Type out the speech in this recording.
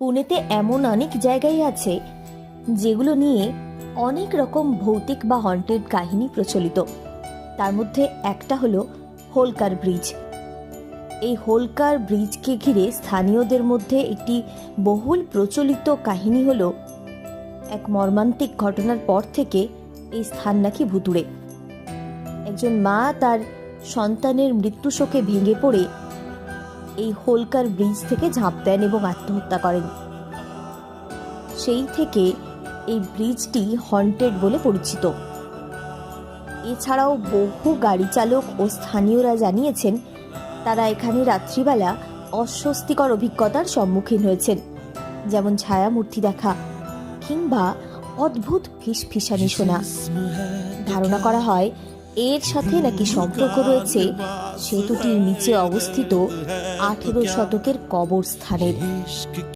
পুনেতে এমন অনেক জায়গাই আছে যেগুলো নিয়ে অনেক রকম ভৌতিক বা হন্টেড কাহিনী প্রচলিত। তার মধ্যে একটা হলো হোলকার ব্রিজ। এই হোলকার ব্রিজকে ঘিরে স্থানীয়দের মধ্যে একটি বহুল প্রচলিত কাহিনী হলো এক মর্মান্তিক ঘটনার পর থেকে এই স্থান নাকি ভুতুড়ে। একজন মা তার সন্তানের মৃত্যু শোকে ভেঙে পড়ে এই হোলকার ব্রিজ থেকে ঝাঁপ দেন এবং আত্মহত্যা করেন। সেই থেকে এই ব্রিজটি হন্টেড বলে পরিচিত। এছাড়াও বহু গাড়ি চালক ও স্থানীয়রা জানিয়েছেন তারা এখানে রাত্রিবেলা অস্বস্তিকর অভিজ্ঞতার সম্মুখীন হয়েছেন, যেমন ছায়ামূর্তি দেখা কিংবা অদ্ভুত ফিসফিসানি শোনা। ধারণা করা হয় এর সাথে নাকি সম্পর্ক রয়েছে সেতুটির নিচে অবস্থিত 18 শতকের কবরস্থানের।